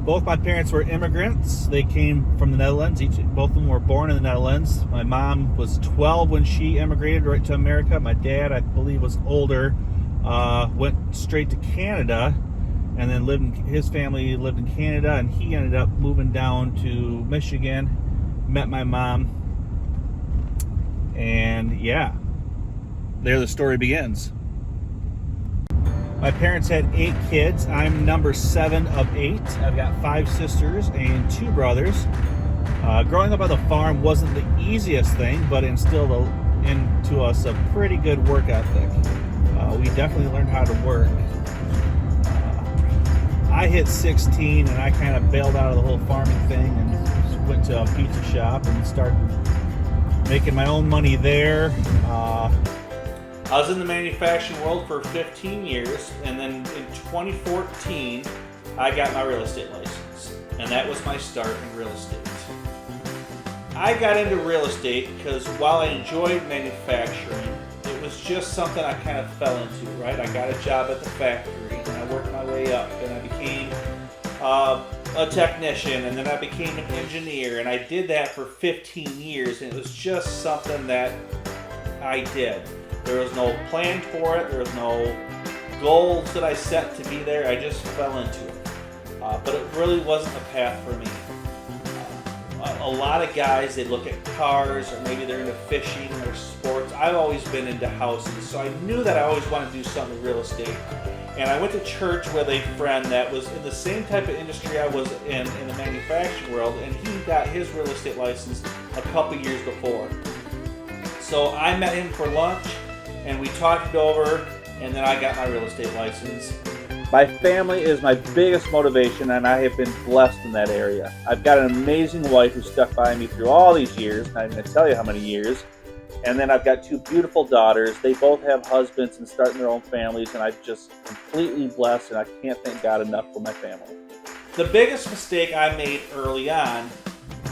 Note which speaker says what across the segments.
Speaker 1: Both my parents were immigrants. They came from the Netherlands. Both of them were born in the Netherlands. My mom was 12 when she immigrated right to America. My dad, I believe, was older. Went straight to Canada, and then his family lived in Canada, and he ended up moving down to Michigan. Met my mom, and yeah, there the story begins. My parents had 8 kids. I'm number 7 of 8. I've got 5 sisters and 2 brothers. Growing up on the farm wasn't the easiest thing, but instilled into us a pretty good work ethic. We definitely learned how to work. I hit 16 and I kind of bailed out of the whole farming thing and went to a pizza shop and started making my own money there. I was in the manufacturing world for 15 years, and then in 2014, I got my real estate license, and that was my start in real estate. I got into real estate because while I enjoyed manufacturing, it was just something I kind of fell into, right? I got a job at the factory, and I worked my way up, and I became a technician, and then I became an engineer, and I did that for 15 years, and it was just something that I did. There was no plan for it. There was no goals that I set to be there. I just fell into it. But it really wasn't a path for me. A lot of guys, they look at cars, or maybe they're into fishing or sports. I've always been into houses, so I knew that I always wanted to do something with real estate. And I went to church with a friend that was in the same type of industry I was in the manufacturing world, and he got his real estate license a couple years before. So I met him for lunch, and we talked it over, and then I got my real estate license. My family is my biggest motivation, and I have been blessed in that area. I've got an amazing wife who stuck by me through all these years. I'm going to tell you how many years. And then I've got 2 beautiful daughters. They both have husbands and starting their own families, and I'm just completely blessed, and I can't thank God enough for my family. The biggest mistake I made early on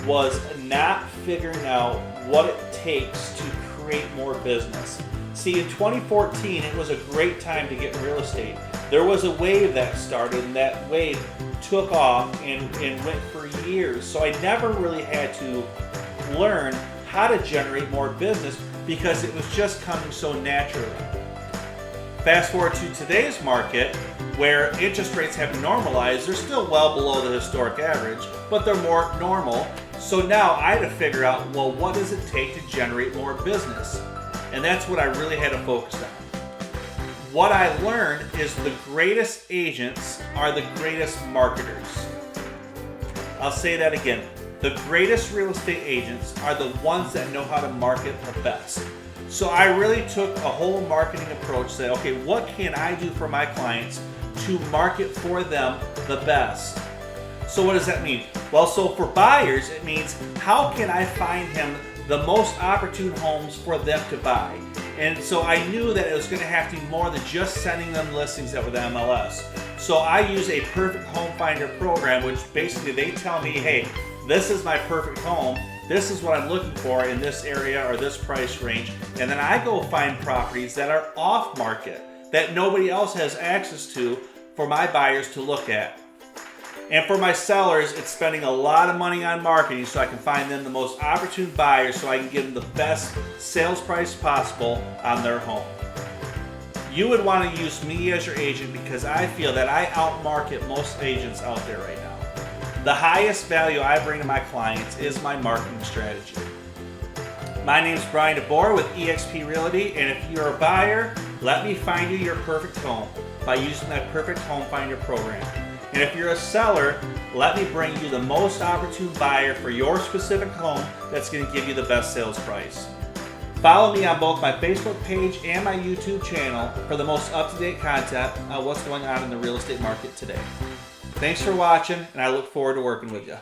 Speaker 1: was not figuring out what it takes to create more business. See, in 2014, it was a great time to get in real estate. There was a wave that started, and that wave took off and went for years. So I never really had to learn how to generate more business because it was just coming so naturally. Fast forward to today's market, where interest rates have normalized. They're still well below the historic average, but they're more normal. So now I had to figure out, well, what does it take to generate more business? And that's what I really had to focus on. What I learned is the greatest agents are the greatest marketers. I'll say that again. The greatest real estate agents are the ones that know how to market the best. So I really took a whole marketing approach, say, okay, what can I do for my clients to market for them the best? So what does that mean? Well, so for buyers, it means how can I find him the most opportune homes for them to buy? And so I knew that it was going to have to be more than just sending them listings over the MLS. So I use a perfect home finder program, which basically they tell me, hey, this is my perfect home. This is what I'm looking for in this area or this price range. And then I go find properties that are off market that nobody else has access to for my buyers to look at. And for my sellers, it's spending a lot of money on marketing so I can find them the most opportune buyers so I can give them the best sales price possible on their home. You would want to use me as your agent because I feel that I outmarket most agents out there right now. The highest value I bring to my clients is my marketing strategy. My name is Brian DeBoer with eXp Realty, and if you're a buyer, let me find you your perfect home by using my Perfect Home Finder program. And if you're a seller, let me bring you the most opportune buyer for your specific home that's going to give you the best sales price. Follow me on both my Facebook page and my YouTube channel for the most up-to-date content on what's going on in the real estate market today. Thanks for watching, and I look forward to working with you.